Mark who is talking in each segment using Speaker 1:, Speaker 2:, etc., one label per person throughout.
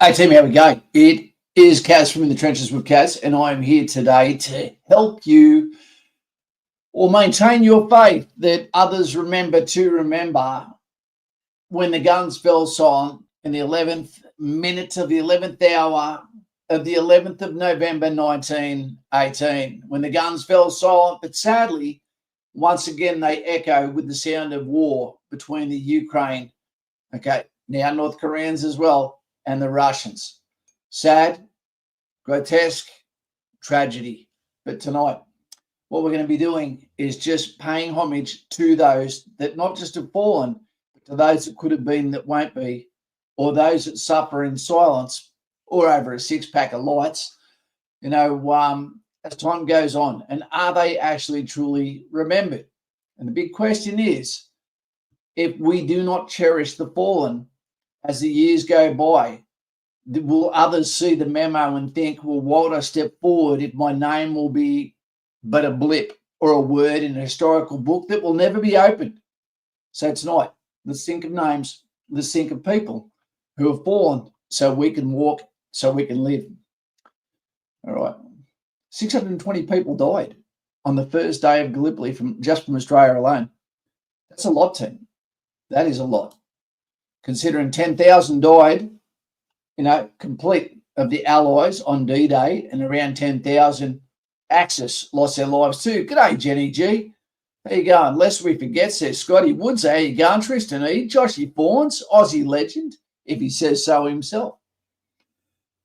Speaker 1: Hey team, how we going? It is Kaz from In the Trenches with Kaz, and I am here today to help you or maintain your faith that others remember to remember when the guns fell silent in the 11th minute of the 11th hour of the 11th of November 1918, when the guns fell silent, but sadly, once again, they echo with the sound of war between the Ukraine, now North Koreans as well, and the Russians. Sad, grotesque, tragedy. But tonight, what we're going to be doing is just paying homage to those that not just have fallen, but to those that could have been that won't be, or those that suffer in silence or over a six-pack of lights, as time goes on. And are they actually truly remembered? And the big question is, if we do not cherish the fallen as the years go by, will others see the memo and think, well, why would I step forward if my name will be but a blip or a word in a historical book that will never be opened? So tonight, let's think of names, let's think of people who have fallen so we can walk, so we can live. All right. 620 people died on the first day of Gallipoli from Australia alone. That's a lot, team. That is a lot. Considering 10,000 died, complete of the Allies on D-Day, and around 10,000 Axis lost their lives too. G'day, Jenny G. How you going? Lest we forget, says Scotty Woods. How you going, Tristan E? Joshy Fawns, Aussie legend, if he says so himself.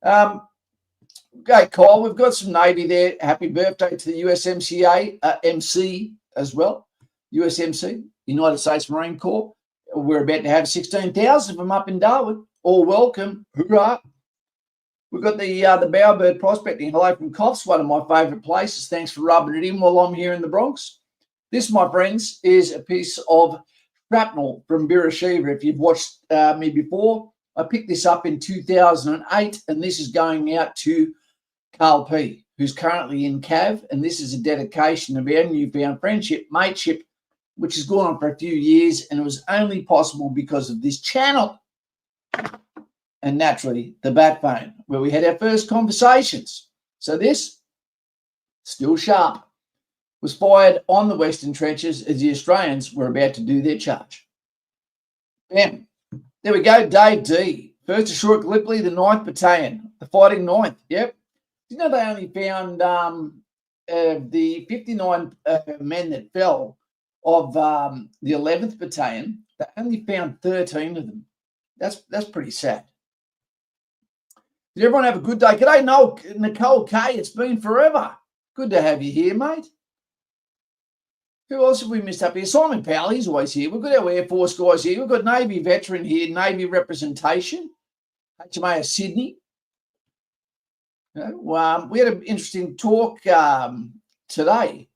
Speaker 1: Okay, Kyle, we've got some Navy there. Happy birthday to the USMCA, MC as well. USMC, United States Marine Corps. We're about to have 16,000 of them up in Darwin. All welcome. Hoorah. We've got the Bowerbird Prospecting. Hello from Coffs, one of my favourite places. Thanks for rubbing it in while I'm here in the Bronx. This, my friends, is a piece of shrapnel from Beersheba. If you've watched me before, I picked this up in 2008, and this is going out to Carl P., who's currently in Cav, and this is a dedication of our newfound friendship, mateship, which has gone on for a few years, and it was only possible because of this channel. And naturally, the bat phone, where we had our first conversations. So this, still sharp, was fired on the Western Trenches as the Australians were about to do their charge. Bam. There we go, Dave D. First ashore at Gallipoli, the 9th Battalion, the Fighting 9th. Yep. You know, they only found the 59 men that fell of the 11th Battalion. They only found 13 of them. That's pretty sad. Did everyone have a good day? G'day, Nicole K. It's been forever. Good to have you here, mate. Who else have we missed up here? Simon Powell, he's always here. We've got our Air Force guys here. We've got Navy veteran here, Navy representation, HMAS Sydney. We had an interesting talk today,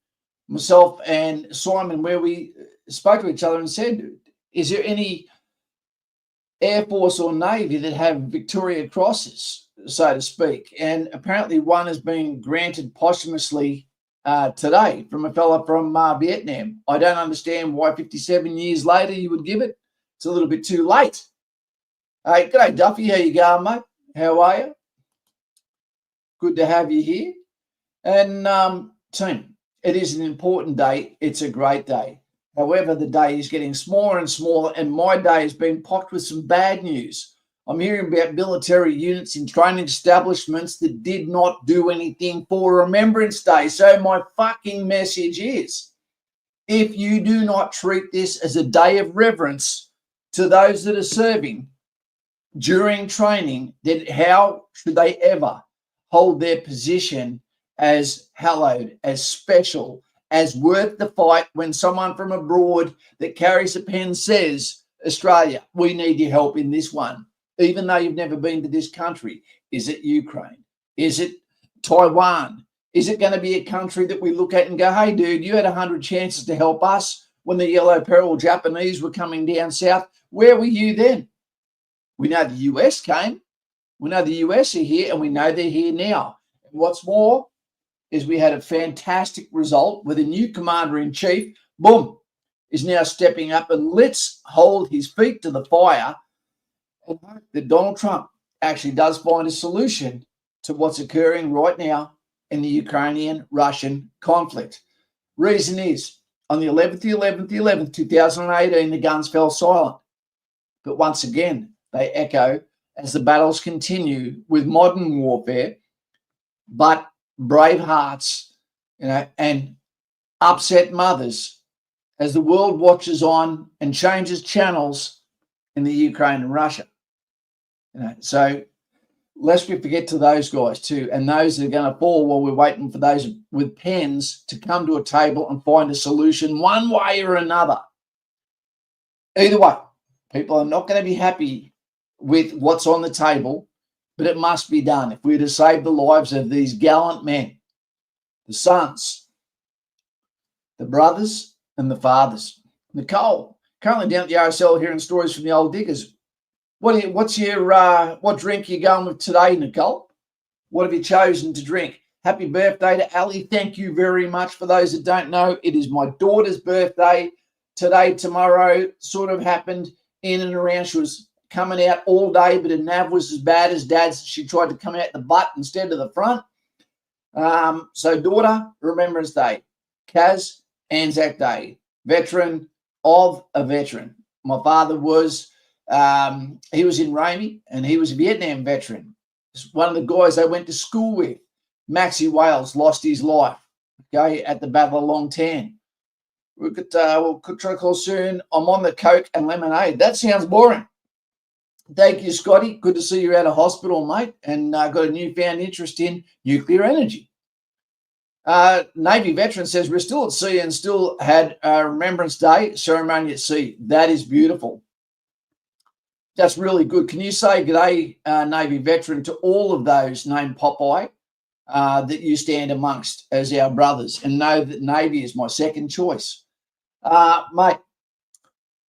Speaker 1: myself and Simon, where we spoke to each other and said, is there any Air Force or Navy that have Victoria Crosses, so to speak? And apparently one has been granted posthumously today from a fella from Vietnam. I don't understand why 57 years later you would give it. It's a little bit too late. Hey, g'day, Duffy. How you going, mate? How are you? Good to have you here. And team, it is an important day. It's a great day. However, the day is getting smaller and smaller, and my day has been pocked with some bad news. I'm hearing about military units in training establishments that did not do anything for Remembrance Day. So my fucking message is, if you do not treat this as a day of reverence to those that are serving during training, then how should they ever hold their position as hallowed, as special, as worth the fight when someone from abroad that carries a pen says, Australia, we need your help in this one, even though you've never been to this country? Is it Ukraine? Is it Taiwan? Is it going to be a country that we look at and go, hey, dude, you had 100 chances to help us when the Yellow Peril Japanese were coming down south? Where were you then? We know the US came. We know the US are here, and we know they're here now. And what's more is we had a fantastic result with a new commander-in-chief, boom, is now stepping up, and let's hold his feet to the fire and hope that Donald Trump actually does find a solution to what's occurring right now in the Ukrainian-Russian conflict. Reason is, on the 11th, 2018, the guns fell silent. But once again, they echo as the battles continue with modern warfare, but brave hearts, and upset mothers as the world watches on and changes channels in the Ukraine and Russia. So lest we forget to those guys too, and those that are going to fall while we're waiting for those with pens to come to a table and find a solution one way or another. Either way, people are not going to be happy with what's on the table, but it must be done if we're to save the lives of these gallant men, the sons, the brothers, and the fathers. Nicole, currently down at the RSL hearing stories from the old diggers. What drink are you going with today, Nicole? What have you chosen to drink? Happy birthday to Ali. Thank you very much. For those that don't know, it is my daughter's birthday today, tomorrow. Sort of happened in and around. She was coming out all day, but her nav was as bad as Dad's. She tried to come out the butt instead of the front. So daughter, Remembrance Day. Kaz, Anzac Day. Veteran of a veteran. My father was, he was in Ramey, and he was a Vietnam veteran. One of the guys I went to school with, Maxie Wales, lost his life, at the Battle of Long Tan. We'll try to call soon. I'm on the Coke and lemonade. That sounds boring. Thank you, Scotty. Good to see you out of hospital, mate, and got a newfound interest in nuclear energy. Navy veteran says, we're still at sea and still had Remembrance Day ceremony at sea. That is beautiful. That's really good. Can you say g'day, Navy veteran, to all of those named Popeye that you stand amongst as our brothers, and know that Navy is my second choice. Mate,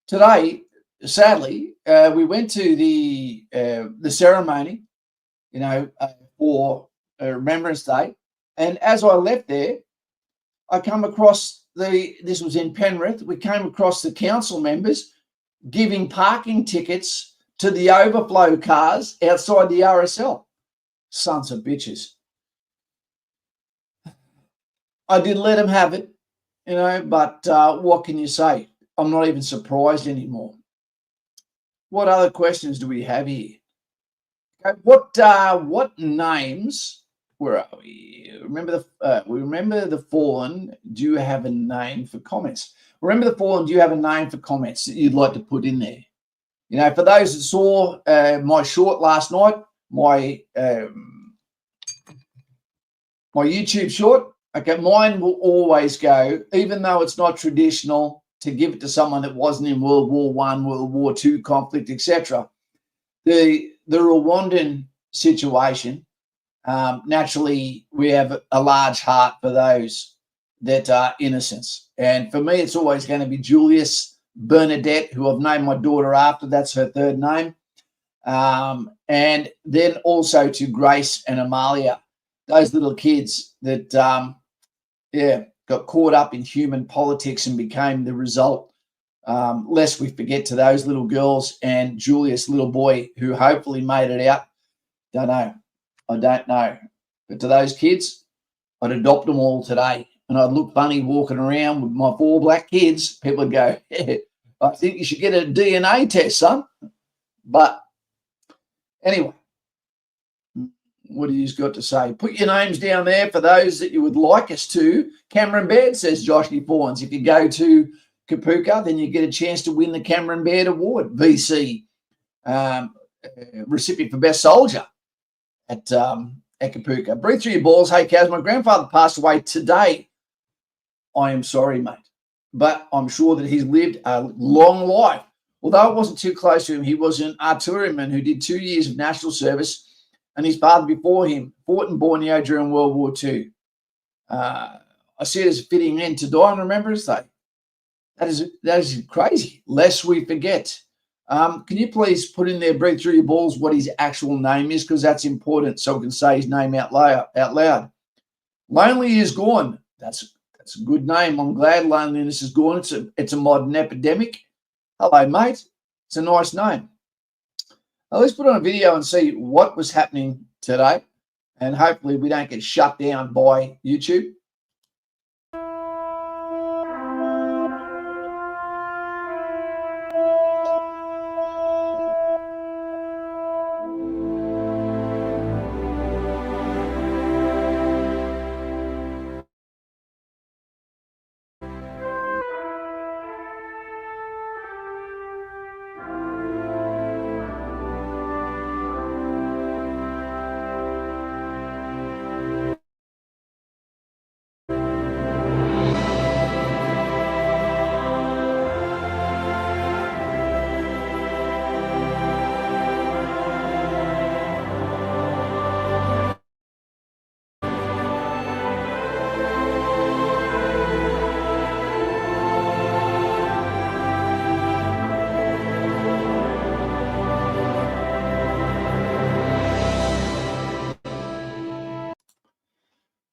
Speaker 1: today, sadly, we went to the ceremony, for Remembrance Day. And as I left there, I come across this was in Penrith, we came across the council members giving parking tickets to the overflow cars outside the RSL. Sons of bitches. I did let them have it, but what can you say? I'm not even surprised anymore. What other questions do we have here? Okay, what names? Where are we? We remember the fallen. Do you have a name for comments? Remember the fallen. Do you have a name for comments that you'd like to put in there? For those that saw my short last night, my YouTube short. Okay, mine will always go, even though it's not traditional to give it to someone that wasn't in World War I, World War II conflict, etc. The Rwandan situation. Naturally, we have a large heart for those that are innocents. And for me, it's always going to be Julius Bernadette, who I've named my daughter after. That's her third name. And then also to Grace and Amalia, those little kids that, got caught up in human politics and became the result. Lest we forget to those little girls and Julius, little boy, who hopefully made it out. I don't know. But to those kids, I'd adopt them all today. And I'd look funny walking around with my 4 black kids. People would go, I think you should get a DNA test, son. But anyway, what do you got to say? Put your names down there for those that you would like us to. Cameron Baird, says Joshy Fawns. If you go to Kapuka, then you get a chance to win the Cameron Baird Award, VC recipient for Best Soldier at Kapuka. Breathe through your balls. Hey, Kaz, my grandfather passed away today. I am sorry, mate, but I'm sure that he's lived a long life. Although it wasn't too close to him, he was an artilleryman who did 2 years of national service, and his father before him fought in Borneo during World War II. I see it as a fitting end to die on Remembrance Day. That is crazy. Lest we forget. Can you please put in there, breathe through your balls, what his actual name is, because that's important, so we can say his name out loud. Lonely is gone. That's a good name. I'm glad loneliness is gone. It's a modern epidemic. Hello, mate. It's a nice name. let's put on a video and see what was happening today. And hopefully we don't get shut down by YouTube.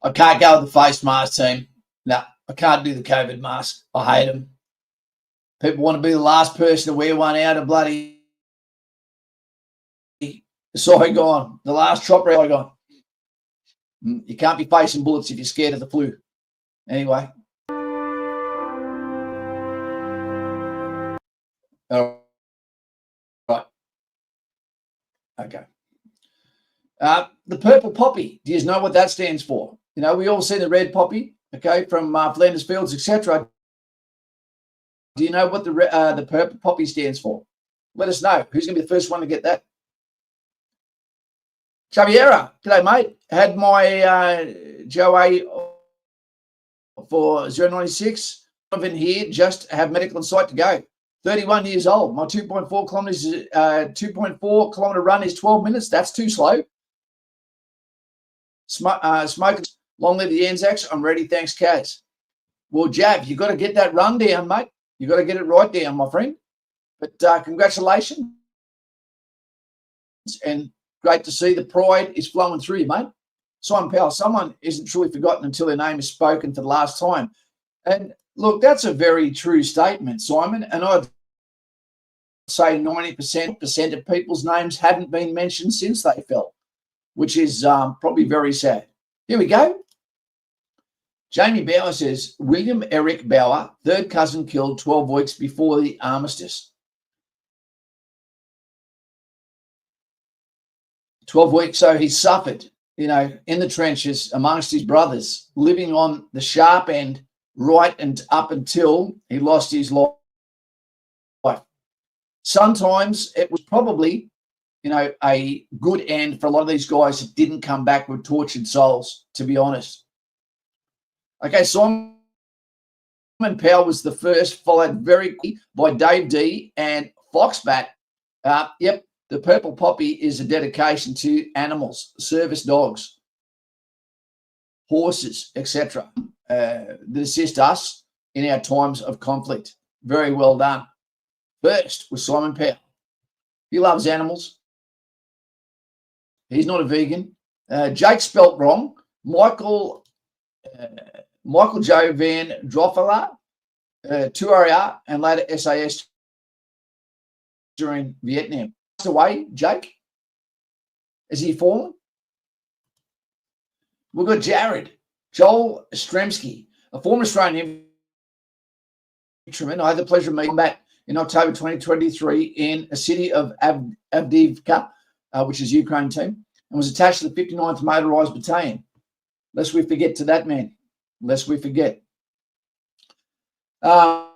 Speaker 1: I can't go with the face mask team. No, I can't do the COVID mask. I hate them. People want to be the last person to wear one out of bloody Saigon, the last chopper Saigon. You can't be facing bullets if you're scared of the flu. Anyway. All right. Okay. The purple poppy. Do you know what that stands for? You know, we all see the red poppy, okay, from Flanders Fields, etc. Do you know what the purple poppy stands for? Let us know. Who's going to be the first one to get that? Xaviera, g'day, mate. Had my Joe A for 096. I'm in here, just have medical insight to go. 31 years old. My 2.4 kilometers, 2.4 kilometer run is 12 minutes. That's too slow. Smoking. Long live the Anzacs. I'm ready. Thanks, Kaz. Well, Jav, you got to get that run down, mate. You got to get it right down, my friend. But congratulations. And great to see the pride is flowing through you, mate. Simon Powell, someone isn't truly forgotten until their name is spoken for the last time. And look, that's a very true statement, Simon. And I'd say 90% of people's names haven't been mentioned since they fell, which is probably very sad. Here we go. Jamie Bauer says, William Eric Bauer, third cousin killed 12 weeks before the armistice. 12 weeks, so he suffered, you know, in the trenches amongst his brothers, living on the sharp end right and up until he lost his life. Sometimes it was probably, you know, a good end for a lot of these guys that didn't come back with tortured souls, to be honest. Okay, Simon Powell was the first, followed very quickly by Dave D and Foxbat. Yep, the purple poppy is a dedication to animals, service dogs, horses, etc., that assist us in our times of conflict. Very well done. First was Simon Powell. He loves animals. He's not a vegan. Jake spelt wrong. Michael Joe Van Droffela, 2RR, and later SAS during Vietnam. Passed away, Jake. Is he fallen? We've got Jared, Joel Stremski, a former Australian infantryman. I had the pleasure of meeting him back in October 2023 in a city of Avdiivka, which is Ukraine team, and was attached to the 59th Motorised Battalion. Lest we forget to that man. Lest we forget. Yeah,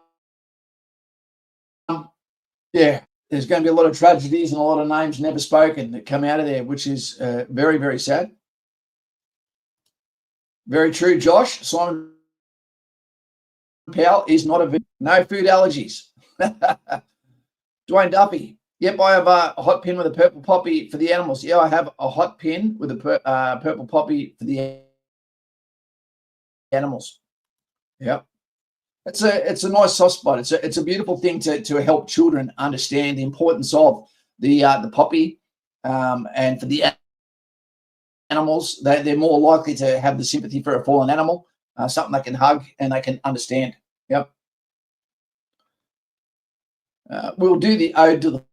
Speaker 1: there's going to be a lot of tragedies and a lot of names never spoken that come out of there, which is very, very sad. Very true, Josh. Simon Powell is not a vegan. No food allergies. Dwayne Duffy. Yep, I have a hot pin with a purple poppy for the animals. Yeah, I have a hot pin with a purple poppy for the animals. Yep. It's a nice soft spot. It's a beautiful thing to help children understand the importance of the poppy, and for the animals, they're more likely to have the sympathy for a fallen animal, something they can hug and they can understand. Yep. We'll do the ode to the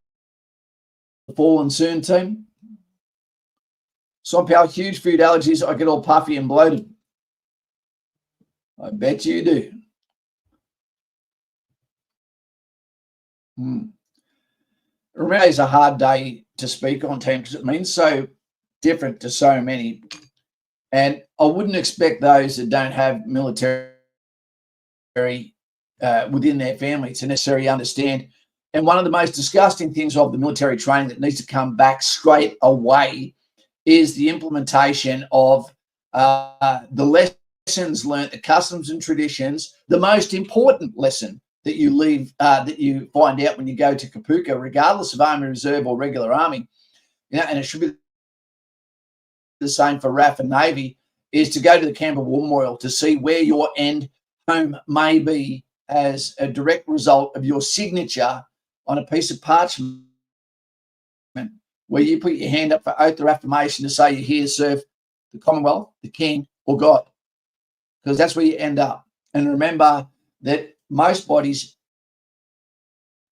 Speaker 1: the fallen soon team. Somehow, huge food allergies. I get all puffy and bloated. I bet you do. Remember, it's a hard day to speak on, team, because it means so different to so many. And I wouldn't expect those that don't have military within their family to necessarily understand. And one of the most disgusting things of the military training that needs to come back straight away is the implementation of the lessons learned, the customs and traditions, the most important lesson that you leave, that you find out when you go to Kapuka, regardless of Army Reserve or regular Army, and it should be the same for RAF and Navy, is to go to the Camp of War Memorial to see where your end home may be as a direct result of your signature on a piece of parchment where you put your hand up for oath or affirmation to say you're here to serve the Commonwealth, the King, or God, because that's where you end up. And remember that most bodies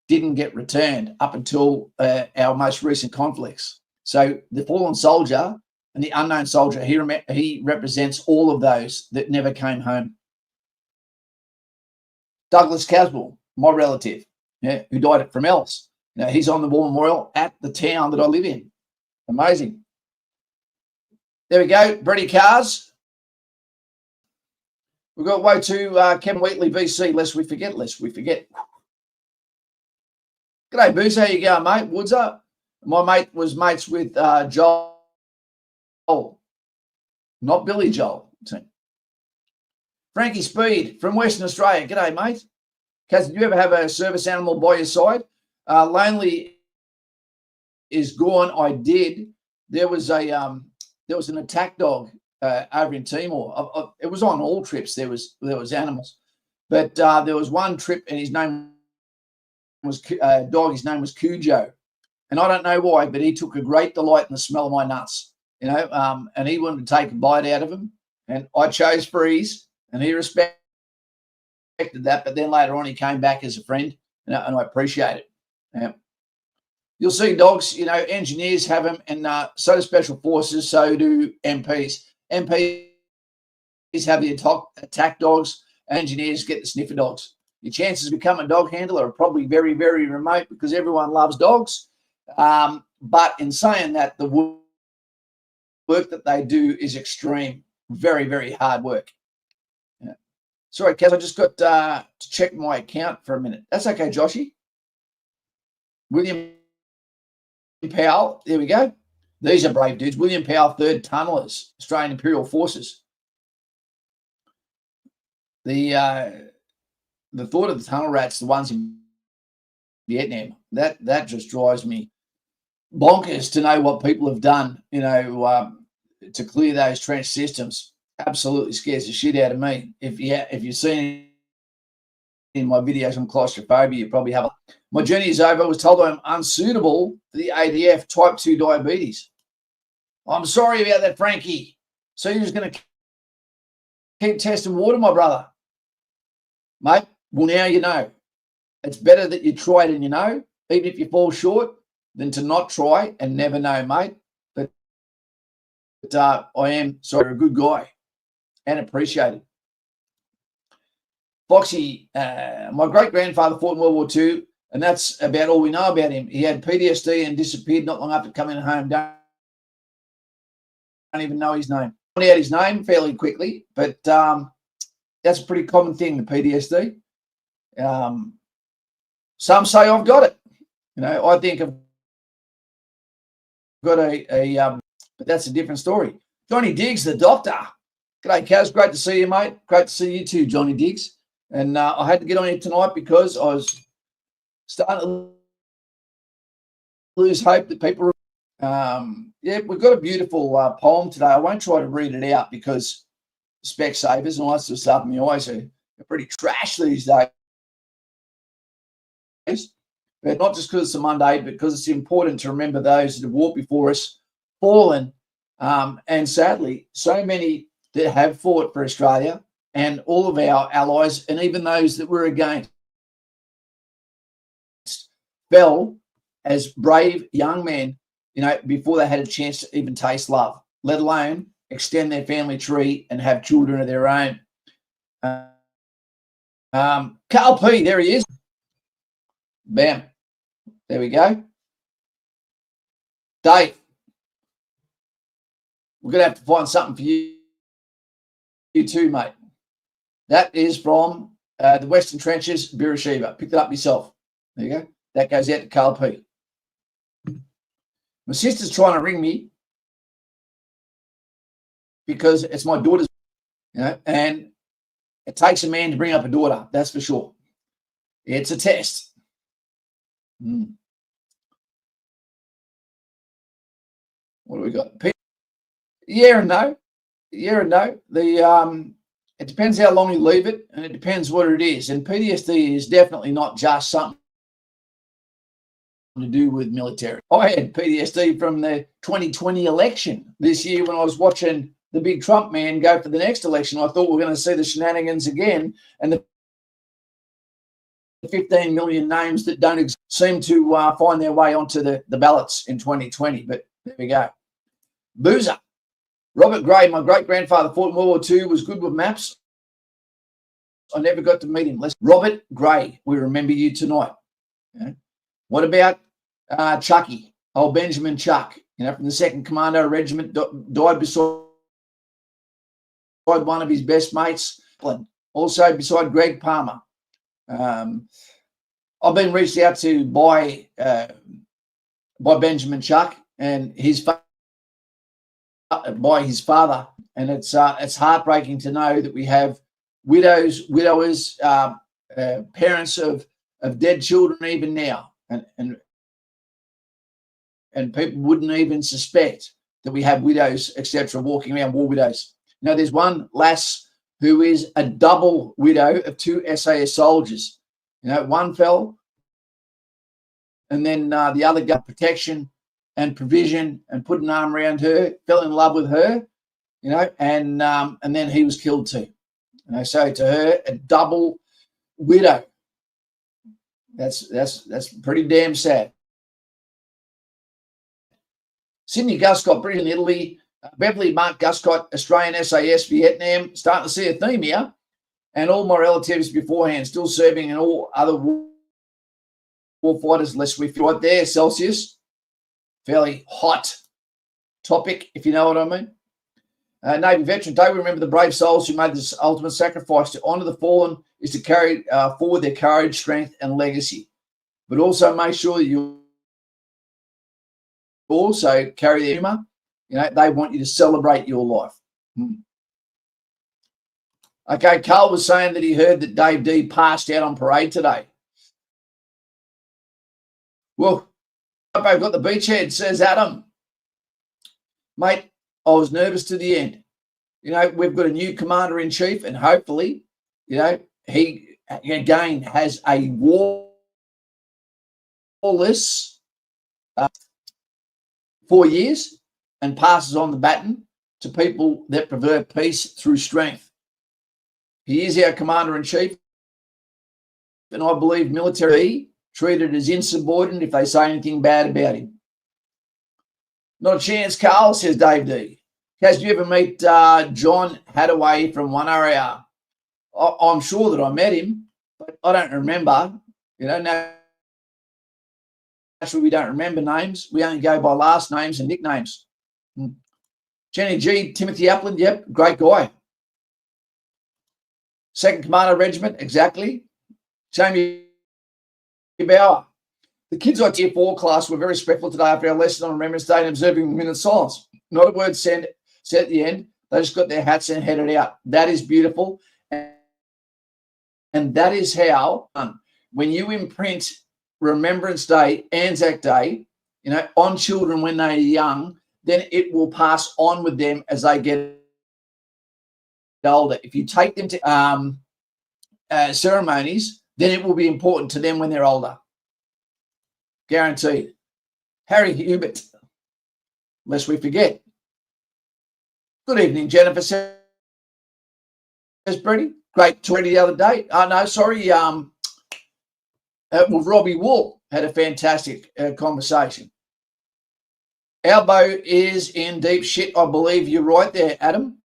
Speaker 1: didn't get returned up until our most recent conflicts. So the fallen soldier and the unknown soldier, he represents all of those that never came home. Douglas Caswell, my relative, who died at Fromelles, he's on the War Memorial at the town that I live in. Amazing. There we go, Brady Cars. We've got way to Kevin Wheatley, VC, lest we forget. G'day, Booze, how you going, mate? Woods up. My mate was mates with Joel, not Billy Joel. Frankie Speed from Western Australia. G'day, mate. Kaz, did you ever have a service animal by your side? Lonely is gone. I did. There was an attack dog over in Timor. It was on all trips. There was animals, but there was one trip, and his name was His name was Cujo, and I don't know why, but he took a great delight in the smell of my nuts. And he wanted to take a bite out of them, and I chose freeze, and he respected that. But then later on, he came back as a friend, and I appreciate it. You'll see dogs, engineers have them, and so do special forces, so do MPs. MPs have the attack dogs, engineers get the sniffer dogs. Your chances of becoming a dog handler are probably very, very remote because everyone loves dogs. But in saying that, the work that they do is extreme, very, very hard work. Sorry, Kaz, I just got to check my account for a minute. That's okay, Joshy. William Powell, there we go. These are brave dudes. William Powell, 3rd Tunnelers, Australian Imperial Forces. The thought of the tunnel rats, the ones in Vietnam, that just drives me bonkers to know what people have done, to clear those trench systems. Absolutely scares the shit out of me. If you've seen in my videos on claustrophobia, you probably have. My journey is over. I was told I'm unsuitable for the ADF, type 2 diabetes. I'm sorry about that, Frankie. So you're just going to keep testing water, my brother? Mate, well, now you know. It's better that you try it and even if you fall short, than to not try and never know, mate. But I am, sorry, a good guy and appreciated. Foxy, my great-grandfather fought in World War II, and that's about all we know about him. He had PTSD and disappeared not long after coming home. Don't even know his name. I found out his name fairly quickly, but that's a pretty common thing, the PTSD. Some say I've got it. I think I've got but that's a different story. Johnny Diggs, the doctor. G'day, Kaz. Great to see you, mate. Great to see you too, Johnny Diggs. And I had to get on here tonight because I was starting to lose hope that people. We've got a beautiful poem today. I won't try to read it out because Specsavers and all that sort of stuff. My eyes are pretty trash these days. But not just because it's a Monday, but because it's important to remember those that have walked before us, fallen, and sadly, so many that have fought for Australia and all of our allies, and even those that were against, fell as brave young men, before they had a chance to even taste love, let alone extend their family tree and have children of their own. Carl P, there he is. Bam. There we go. Dave, we're going to have to find something for you too, mate. That is from the Western Trenches, Beersheba. Pick it up yourself. There you go. That goes out to Carl P. My sister's trying to ring me because it's my daughter's, and it takes a man to bring up a daughter, that's for sure. It's a test. What do we got? Yeah and no. Yeah and no. It depends how long you leave it, and it depends what it is. And PTSD is definitely not just something to do with military. I had PTSD from the 2020 election this year when I was watching the big Trump man go for the next election. I thought we were going to see the shenanigans again, and the 15 million names that don't seem to find their way onto the ballots in 2020. But there we go. Boozer. Robert Gray, my great-grandfather fought in World War II, was good with maps. I never got to meet him. Robert Gray, we remember you tonight. What about Chucky, old Benjamin Chuck, from the 2nd Commando Regiment, died beside one of his best mates, also beside Greg Palmer. I've been reached out to by Benjamin Chuck and by his father, and it's heartbreaking to know that we have widowers, parents of dead children even now, and people wouldn't even suspect that we have widows, etc., walking around, war widows. There's one lass who is a double widow of 2 SAS soldiers. One fell, and then the other got protection and provision and put an arm around her, fell in love with her, and then he was killed too. So to her, a double widow. That's pretty damn sad. Sydney Guscott, Britain, Italy. Beverly Mark Guscott, Australian SAS, Vietnam. Starting to see a theme here. And all my relatives beforehand, still serving in all other war fighters, less we feel right there. Celsius, fairly hot topic, if you know what I mean. Navy Veteran Day, we remember the brave souls who made this ultimate sacrifice. To honour the fallen is to carry forward their courage, strength, and legacy. But also make sure that you also carry their humour. They want you to celebrate your life. Okay, Carl was saying that he heard that Dave D passed out on parade today. Well, I've got the beachhead, says Adam. Mate, I was nervous to the end. We've got a new commander-in-chief, and hopefully, he, again, has a warless 4 years and passes on the baton to people that prefer peace through strength. He is our commander-in-chief, and I believe military treated as insubordinate if they say anything bad about him. Not a chance, Carl, says Dave D. Has you ever meet John Hadaway from 1RAR? I'm sure that I met him, but I don't remember. Naturally, we don't remember names. We only go by last names and nicknames. Jenny G, Timothy Upland, yep, great guy. 2nd Commando Regiment, exactly. Jamie Bauer. The kids on Tier 4 class were very respectful today after our lesson on Remembrance Day and observing a minute silence. Not a word said at the end. They just got their hats and headed out. That is beautiful. And that is how, when you imprint Remembrance Day, Anzac Day, on children when they're young, then it will pass on with them as they get older. If you take them to ceremonies, then it will be important to them when they're older. Guaranteed. Harry Hubert, lest we forget. Good evening, Jennifer, says Brady. Great talk the other day. No, sorry, with Robbie Wool. had a fantastic conversation. Our boat is in deep shit. I believe you're right there, Adam.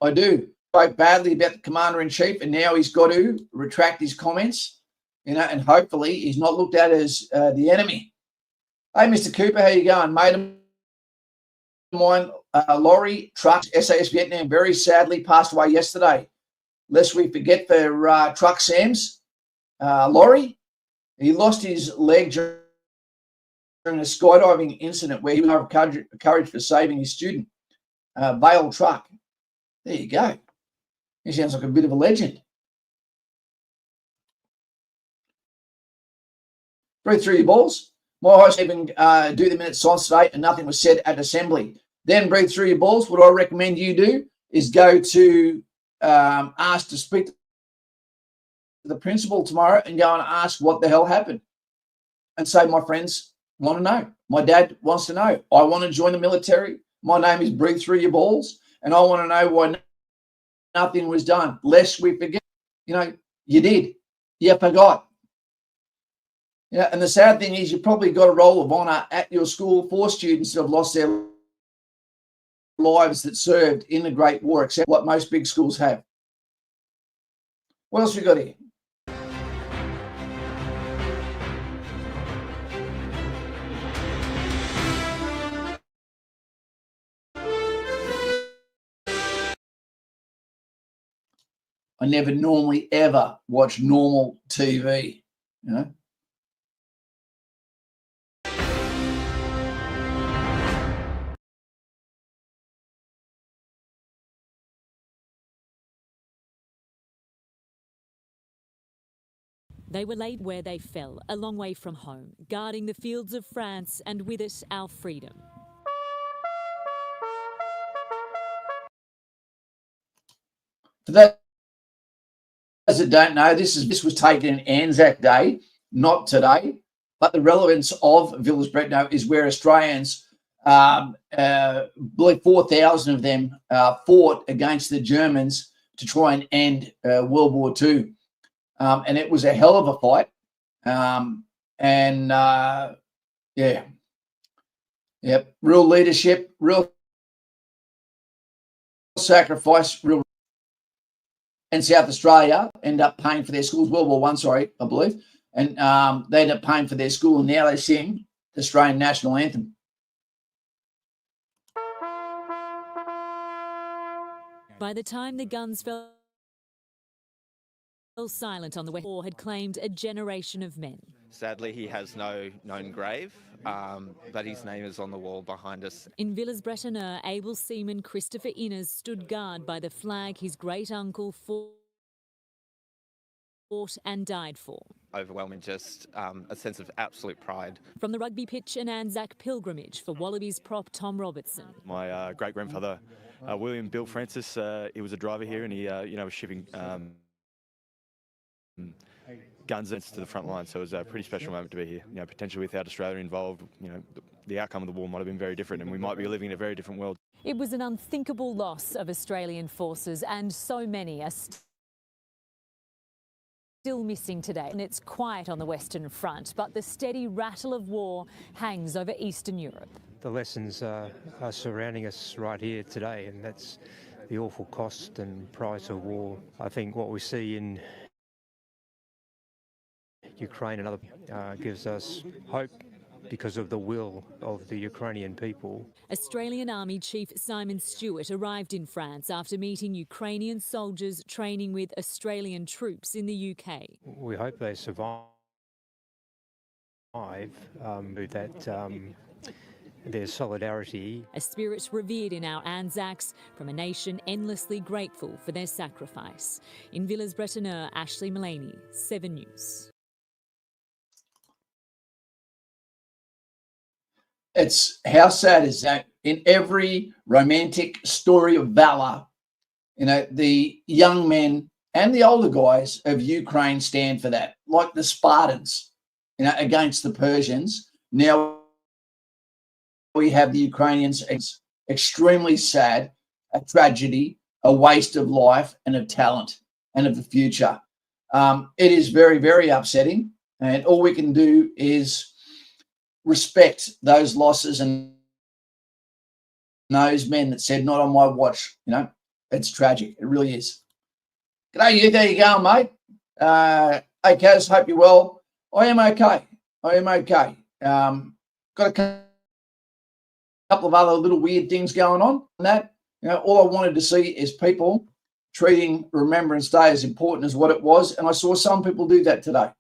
Speaker 1: I do. Spoke badly about the Commander-in-Chief, and now he's got to retract his comments, and hopefully he's not looked at as the enemy. Hey, Mr. Cooper, how you going? Mate of mine, lorry truck, SAS Vietnam, very sadly passed away yesterday. Lest we forget for Truck Sam's lorry, he lost his leg during a skydiving incident where he was encouraged for saving his student. Vale truck. There you go. He sounds like a bit of a legend. Breathe through your balls. My host even do the minute silence today, and nothing was said at assembly. Then breathe through your balls. What I recommend you do is go to ask to speak to the principal tomorrow and go and ask what the hell happened. And say, my friends want to know. My dad wants to know. I want to join the military. My name is Breathe Through Your Balls, and I want to know why nothing was done. Lest we forget, you did. You forgot. And the sad thing is you probably got a roll of honour at your school for students that have lost their lives that served in the Great War, except what most big schools have. What else we got here? I never normally ever watch normal TV,
Speaker 2: They were laid where they fell, a long way from home, guarding the fields of France and with it our freedom.
Speaker 1: For those that don't know, this was taken in Anzac Day, not today. But the relevance of Villers-Bretonneux is where Australians, I believe 4,000 of them, fought against the Germans to try and end World War II. And it was a hell of a fight. Real leadership, real sacrifice, real. And South Australia end up paying for their schools, World War I, I believe. And they end up paying for their school, and now they sing the Australian national anthem.
Speaker 2: By the time the guns fell silent on the West, war had claimed a generation of men.
Speaker 3: Sadly, he has no known grave, but his name is on the wall behind us.
Speaker 2: In Villers-Bretonneux, able seaman Christopher Innes stood guard by the flag his great-uncle fought and died for.
Speaker 3: Overwhelming, just a sense of absolute pride.
Speaker 2: From the rugby pitch and Anzac pilgrimage for Wallabies prop Tom Robertson.
Speaker 4: My great-grandfather, William Bill Francis, he was a driver here, and he was shipping guns to the front line, so it was a pretty special moment to be here. Potentially without Australia involved, the outcome of the war might have been very different, and we might be living in a very different world.
Speaker 2: It was an unthinkable loss of Australian forces, and so many are still missing today. And it's quiet on the Western Front, but the steady rattle of war hangs over Eastern Europe.
Speaker 5: The lessons are surrounding us right here today, and that's the awful cost and price of war. I think what we see in Ukraine and other gives us hope because of the will of the Ukrainian people.
Speaker 2: Australian Army Chief Simon Stewart arrived in France after meeting Ukrainian soldiers training with Australian troops in the UK.
Speaker 5: We hope they survive their solidarity.
Speaker 2: A spirit revered in our Anzacs from a nation endlessly grateful for their sacrifice. In Villers-Bretonneux, Ashley Mullaney, 7 News.
Speaker 1: It's how sad is that in every romantic story of valor, the young men and the older guys of Ukraine stand for that, like the Spartans, against the Persians. Now we have the Ukrainians. It's extremely sad, a tragedy, a waste of life and of talent and of the future. It is very, very upsetting. And all we can do is respect those losses and those men that said, not on my watch. You know, it's tragic. It really is. G'day, you. There you go, mate. Hey, Kaz, hope you're well. I am okay. I am okay. Got a couple of other little weird things going on. And that, you know, all I wanted to see is people treating Remembrance Day as important as what it was. And I saw some people do that today.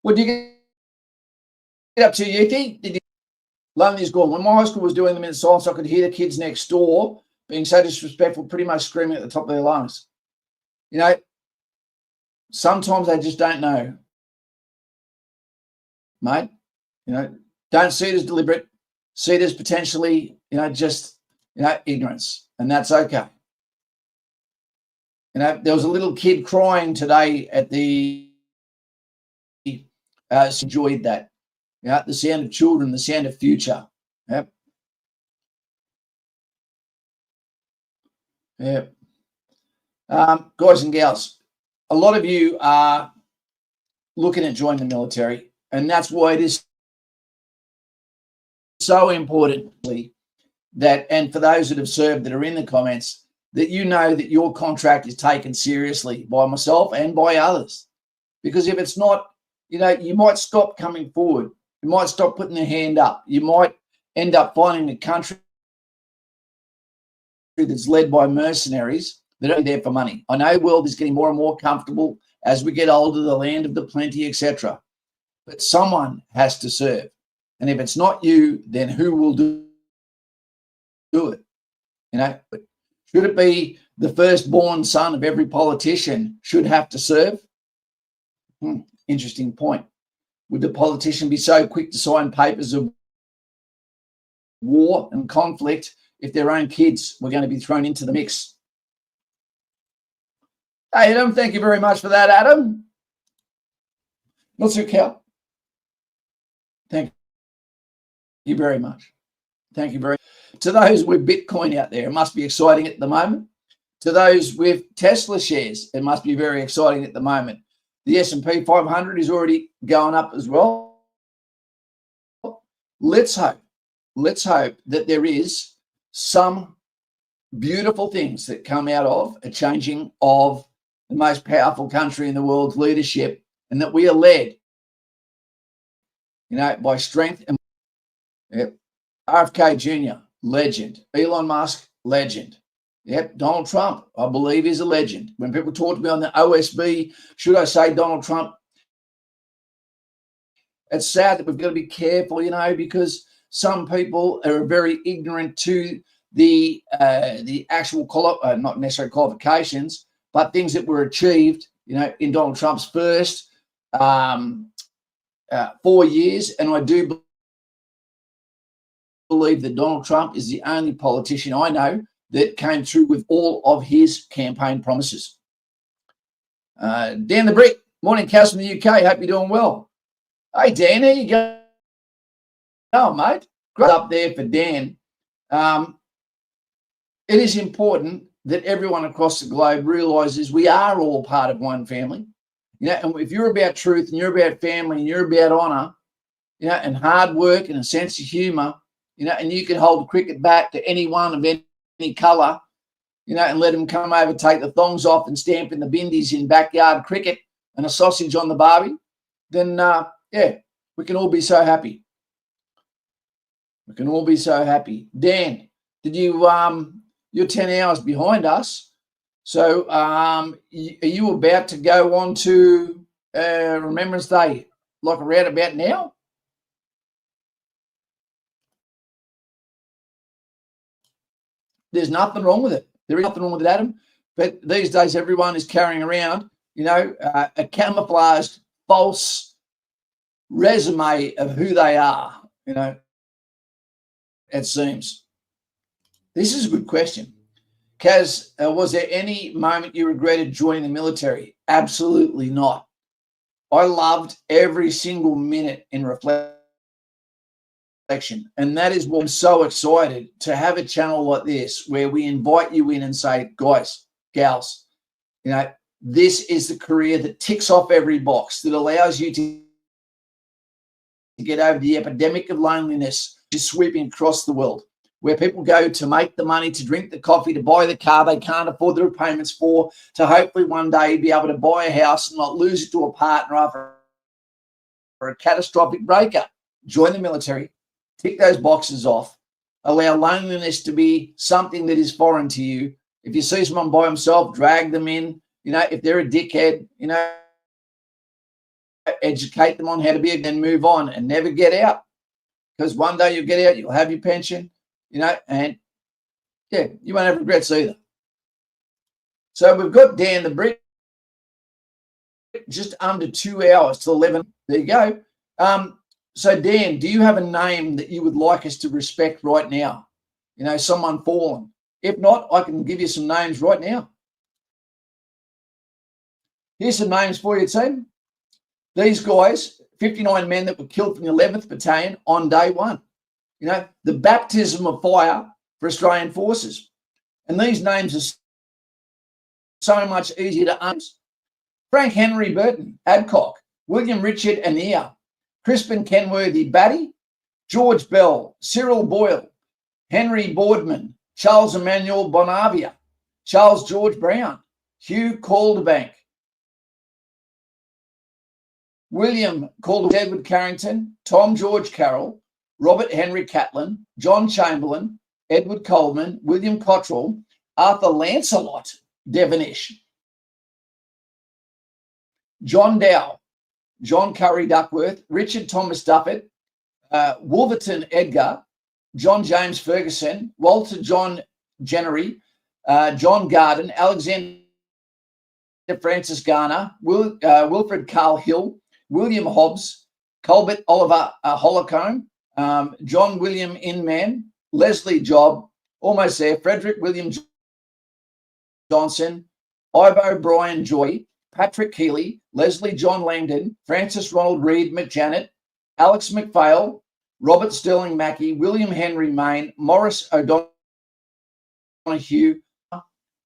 Speaker 1: What did you get up to, Yuki? Did you? Lonely's gone. When my high school was doing them in silence, I could hear the kids next door being so disrespectful, pretty much screaming at the top of their lungs. You know, sometimes they just don't know, mate. You know, don't see it as deliberate. See it as potentially, you know, just, you know, ignorance. And that's okay. You know, there was a little kid crying today at the, enjoyed that. You know, the sound of children, the sound of future. Yep. Yep. Guys and gals, a lot of you are looking at joining the military, and that's why it is so important that, and for those that have served that are in the comments, that you know that your contract is taken seriously by myself and by others. Because if it's not, you know, you might stop coming forward. You might stop putting their hand up. You might end up finding a country that's led by mercenaries that are there for money. I know the world is getting more and more comfortable as we get older, the land of the plenty, etc. But someone has to serve. And if it's not you, then who will do it? You know, should it be the firstborn son of every politician should have to serve? Interesting point. Would the politician be so quick to sign papers of war and conflict if their own kids were going to be thrown into the mix? Hey, Adam, thank you very much for that, Adam. Not so cow. Thank you very much. Thank you very much. To those with Bitcoin out there, it must be exciting at the moment. To those with Tesla shares, it must be very exciting at the moment. The S&P 500 is already going up as well. Let's hope that there is some beautiful things that come out of a changing of the most powerful country in the world's leadership, and that we are led, you know, by strength. And yep. RFK Jr., legend. Elon Musk, legend. Yep, Donald Trump, I believe, is a legend. When people talk to me on the OSB, should I say Donald Trump? It's sad that we've got to be careful, you know, because some people are very ignorant to the actual, not necessarily qualifications, but things that were achieved, you know, in Donald Trump's first 4 years. And I do believe that Donald Trump is the only politician I know that came through with all of his campaign promises. Dan the Brick, morning, Cass from the UK. Hope you're doing well. Hey, Dan, there you go. Oh, mate. Great up there for Dan. It is important that everyone across the globe realizes we are all part of one family. You know, and if you're about truth and you're about family and you're about honor, you know, and hard work and a sense of humor, you know, and you can hold the cricket bat to anyone of any colour, you know, and let them come over, take the thongs off and stamp in the bindies in backyard cricket and a sausage on the barbie, then, yeah, we can all be so happy. We can all be so happy. Dan, did you, you're 10 hours behind us. So are you about to go on to Remembrance Day, like around about now? There's nothing wrong with it. There is nothing wrong with it, Adam. But these days, everyone is carrying around, you know, a camouflaged, false resume of who they are, you know, it seems. This is a good question. Kaz, was there any moment you regretted joining the military? Absolutely not. I loved every single minute in reflection. And that is why I'm so excited to have a channel like this where we invite you in and say, guys, gals, you know, this is the career that ticks off every box, that allows you to get over the epidemic of loneliness just sweeping across the world, where people go to make the money, to drink the coffee, to buy the car they can't afford the repayments for, to hopefully one day be able to buy a house and not lose it to a partner after a catastrophic breakup. Join the military, tick those boxes off, allow loneliness to be something that is foreign to you. If you see someone by himself, drag them in. If they're a dickhead, educate them on how to be, and then move on and never get out. Because one day you'll get out, you'll have your pension, and yeah, you won't have regrets either. So we've got Dan the Brick, just under 2 hours till 11. There you go. So Dan, do you have a name that you would like us to respect right now? Someone fallen. If not, I can give you some names right now. Here's some names for you, team. These guys, 59 men that were killed from the 11th Battalion on day one. The baptism of fire for Australian forces. And these names are so much easier to understand. Frank Henry Burton, Adcock. William Richard Anea. Crispin Kenworthy Batty. George Bell. Cyril Boyle. Henry Boardman. Charles Emmanuel Bonavia. Charles George Brown. Hugh Calderbank. William Calderbank, Edward Carrington, Tom George Carroll, Robert Henry Catlin, John Chamberlain, Edward Coleman, William Cottrell, Arthur Lancelot Devonish, John Dow, John Curry Duckworth, Richard Thomas Duffett, Wolverton Edgar, John James Ferguson, Walter John Jennery, John Garden, Alexander Francis Garner, Wilfred Carl Hill, William Hobbs, Colbert Oliver Holocombe, John William Inman, Leslie Job, almost there, Frederick William Johnson, Ivo Brian Joy, Patrick Healy, Leslie John Langdon, Francis Ronald Reed McJanet, Alex McPhail, Robert Sterling Mackey, William Henry Main, Morris O'Donoghue,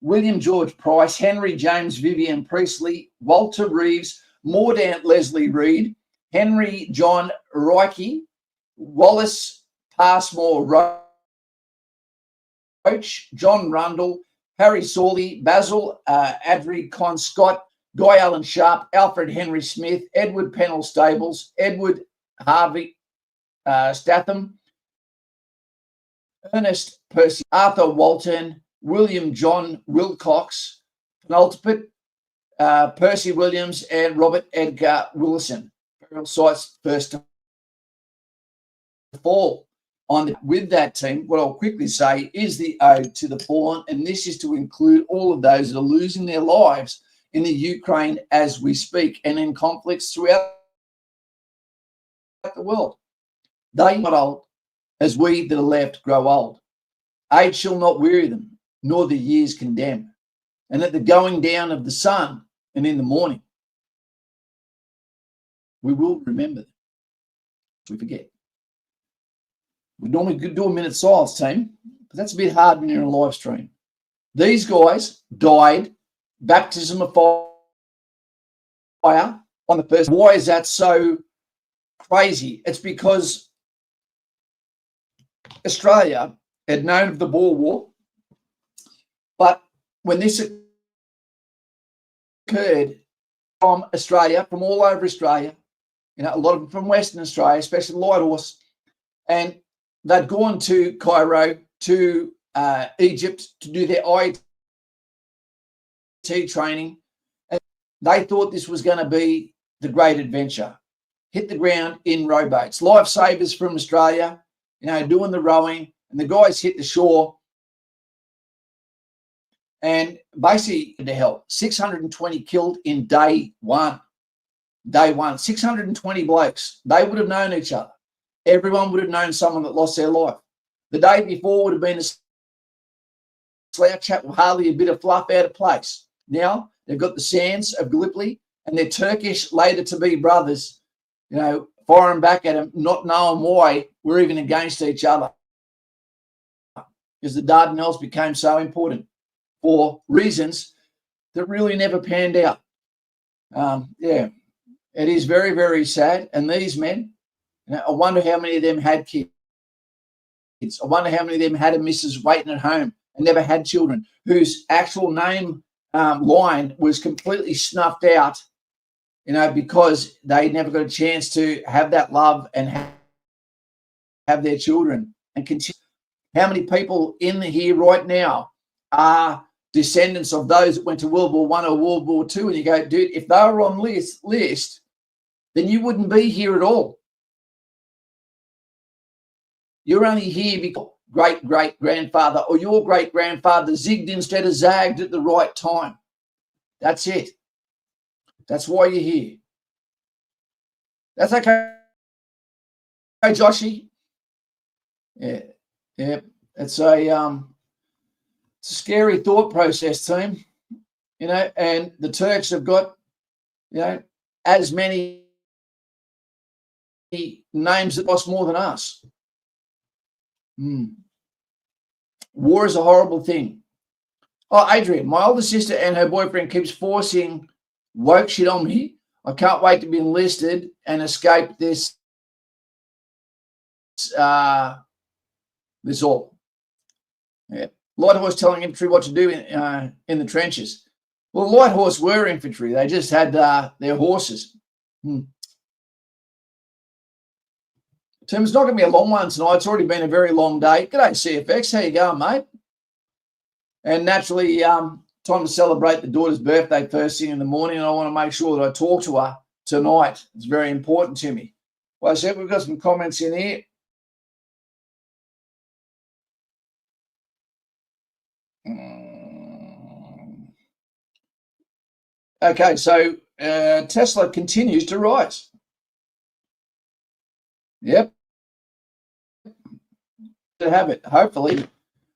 Speaker 1: William George Price, Henry James Vivian Priestley, Walter Reeves, Mordaunt Leslie Reed, Henry John Reicke, Wallace Passmore Roach, John Rundle, Harry Sawley, Basil Adri Con Scott, Guy Allen Sharp, Alfred Henry Smith, Edward Pennell Stables, Edward Harvey Statham, Ernest Percy, Arthur Walton, William John Wilcox, Penultimate, Percy Williams, and Robert Edgar Willison. Burial sites first to fall. With that team, what I'll quickly say is the ode to the fallen, and this is to include all of those that are losing their lives in the Ukraine as we speak and in conflicts throughout the world. They are not old, as we that are left grow old. Age shall not weary them, nor the years condemn. And at the going down of the sun and in the morning, we will remember them. We forget. We normally do a minute silence, team, but that's a bit hard when you're in a live stream. These guys died, baptism of fire on the first. Why is that so crazy? It's because Australia had known of the Boer War, but when this occurred from Australia, from all over Australia, a lot of them from Western Australia, especially Light Horse, and they'd gone to Cairo, to Egypt to do their IT training. And they thought this was going to be the great adventure. Hit the ground in rowboats. Lifesavers from Australia, doing the rowing. And the guys hit the shore and basically to help. 620 killed in day one. Day one. 620 blokes. They would have known each other. Everyone would have known someone that lost their life. The day before would have been a slouch hat with hardly a bit of fluff out of place. Now they've got the sands of Gallipoli and their Turkish later-to-be brothers, firing back at them, not knowing why we're even against each other. Because the Dardanelles became so important for reasons that really never panned out. Yeah, it is very, very sad. And these men, I wonder how many of them had kids. I wonder how many of them had a missus waiting at home and never had children, whose actual name line was completely snuffed out, because they never got a chance to have that love and have their children and continue. How many people in here right now are descendants of those that went to World War I or World War II? And you go, dude, if they were on list, then you wouldn't be here at all. You're only here because great-great-grandfather or your great-grandfather zigged instead of zagged at the right time. That's it. That's why you're here. That's okay. Hey, Joshy. Yeah. It's a scary thought process, team. And the Turks have got, as many names that cost more than us. War is a horrible thing. Oh, Adrian, my older sister and her boyfriend keeps forcing woke shit on me. I can't wait to be enlisted and escape this all. Yeah. Light horse telling infantry what to do in the trenches. Well, light horse were infantry. They just had their horses. Tim, it's not going to be a long one tonight. It's already been a very long day. G'day, CFX. How you going, mate? And naturally, time to celebrate the daughter's birthday first thing in the morning, and I want to make sure that I talk to her tonight. It's very important to me. Well, I said we've got some comments in here. Okay, so Tesla continues to rise. Yep. To have it. Hopefully,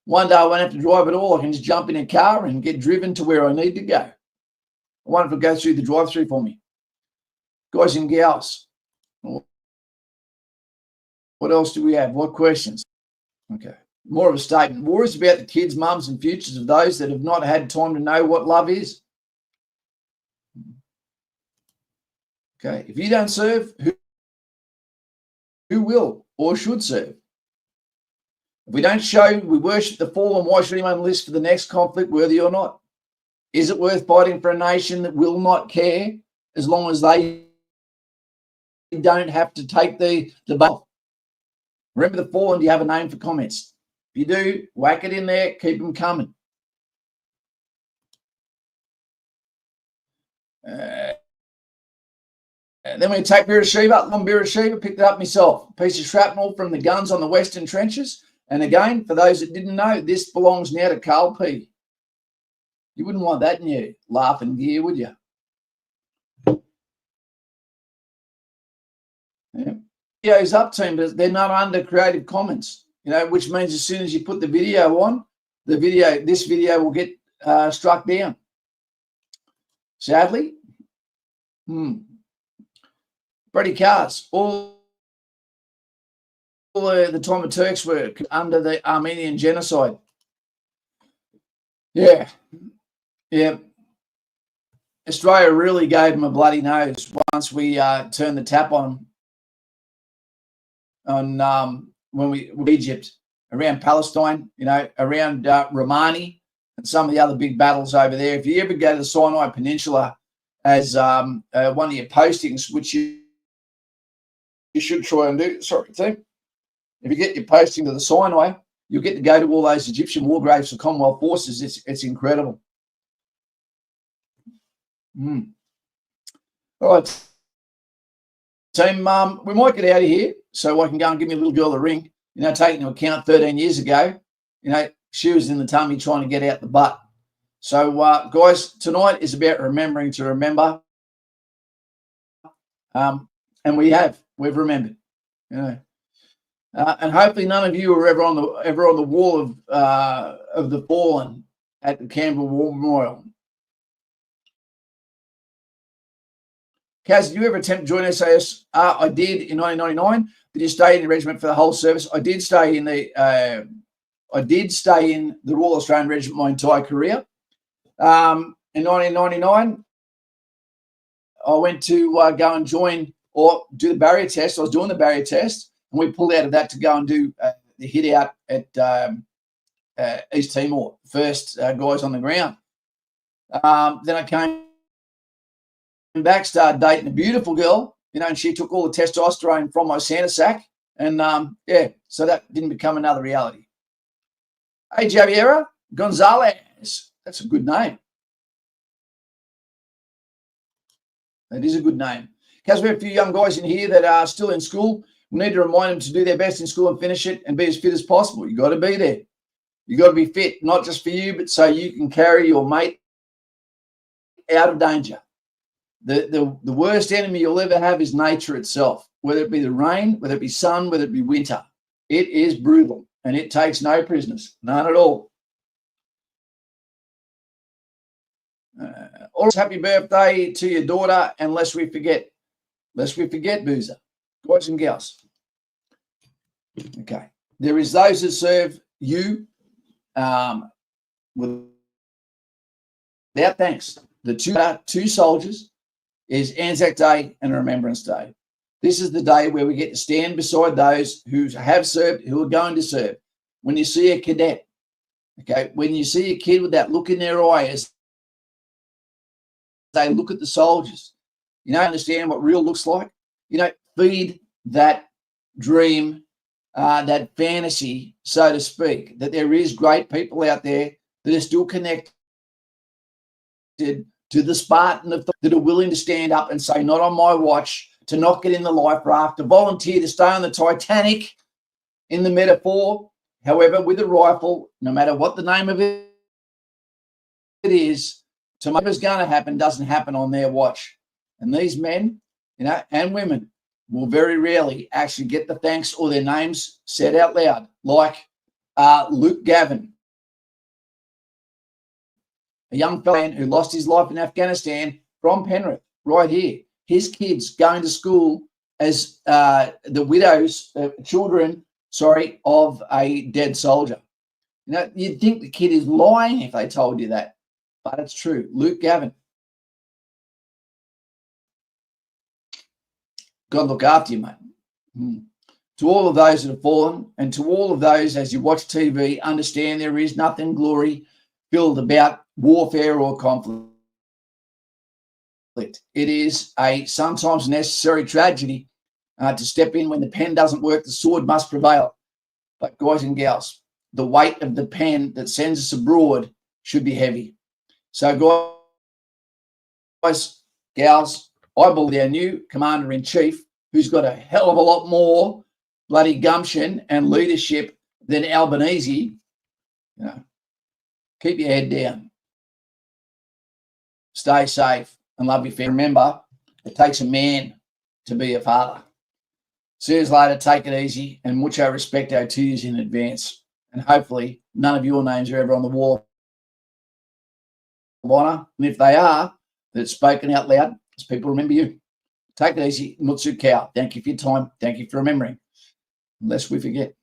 Speaker 1: one day I won't have to drive at all. I can just jump in a car and get driven to where I need to go. I wonder if it goes through the drive-through for me. Guys and gals, what else do we have? What questions? Okay. More of a statement. War is about the kids, mums, and futures of those that have not had time to know what love is. Okay. If you don't serve, who will or should serve? If we don't show we worship the fallen, why should anyone list for the next conflict, worthy or not? Is it worth fighting for a nation that will not care as long as they don't have to take the battle? Remember the fallen, do you have a name for comments? If you do, whack it in there, keep them coming. Then we attacked Beersheba, Long Beersheba, picked it up myself. A piece of shrapnel from the guns on the western trenches. And again, for those that didn't know, this belongs now to Carl P. You wouldn't want that in your laughing gear, would you? Yeah. Video's up, team, but they're not under Creative Commons, which means as soon as you put the video on, this video will get struck down. Sadly. Brady Cars, all the time the Turks were under the Armenian genocide. Yeah. Australia really gave them a bloody nose once we turned the tap on when we Egypt, around Palestine, around Romani and some of the other big battles over there. If you ever go to the Sinai Peninsula as one of your postings, which you should try and do. Sorry, team. If you get your posting to the Sinai, you'll get to go to all those Egyptian war graves for Commonwealth forces. It's incredible. All right, team. We might get out of here so I can go and give me a little girl a ring. Taking into account 13 years ago, she was in the tummy trying to get out the butt. So, guys, tonight is about remembering to remember, and we've remembered, and hopefully none of you were ever on the wall of the fallen at the Canberra War Memorial. Kaz, did you ever attempt to join SAS? I did in 1999. Did you stay in the regiment for the whole service? I did stay in the Royal Australian Regiment my entire career. And in 1999, I went to go and join or do the barrier test. I was doing the barrier test, and we pulled out of that to go and do the hit out at East Timor, first guys on the ground. Then I came back, started dating a beautiful girl, and she took all the testosterone from my Santa sack. And so that didn't become another reality. Hey, Javiera Gonzalez. That's a good name. That is a good name. Because we have a few young guys in here that are still in school. We need to remind them to do their best in school and finish it and be as fit as possible. You've got to be there. You've got to be fit, not just for you, but so you can carry your mate out of danger. The worst enemy you'll ever have is nature itself, whether it be the rain, whether it be sun, whether it be winter. It is brutal, and it takes no prisoners, none at all. Also, happy birthday to your daughter, and lest we forget, Boozer, boys and girls. Okay, there is those that serve you without thanks. The two soldiers is Anzac Day and Remembrance Day. This is the day where we get to stand beside those who have served, who are going to serve. When you see a cadet, okay, when you see a kid with that look in their eye as they look at the soldiers, understand what real looks like. Feed that dream, that fantasy, so to speak, that there is great people out there that are still connected to the Spartan that are willing to stand up and say, not on my watch, to not get in the life raft, to volunteer to stay on the Titanic, in the metaphor, however, with a rifle, no matter what the name of it is, to whatever's going to happen doesn't happen on their watch. And these men, and women will very rarely actually get the thanks or their names said out loud, like Luke Gavin, a young man who lost his life in Afghanistan from Penrith, right here. His kids going to school as the widows, children, of a dead soldier. You'd think the kid is lying if they told you that, but it's true. Luke Gavin. God look after you, mate. To all of those that have fallen, and to all of those as you watch TV, understand there is nothing glory-filled about warfare or conflict. It is a sometimes necessary tragedy to step in when the pen doesn't work, the sword must prevail. But guys and gals, the weight of the pen that sends us abroad should be heavy. So guys, gals, I believe our new commander-in-chief, who's got a hell of a lot more bloody gumption and leadership than Albanese, keep your head down. Stay safe and love your family. Remember, it takes a man to be a father. See you later. Take it easy, and mucho respecto to you in advance. And hopefully none of your names are ever on the wall of honour. And if they are, that it's spoken out loud, as people remember you. Take it easy. Mutsu Cow. Thank you for your time. Thank you for remembering. Lest we forget.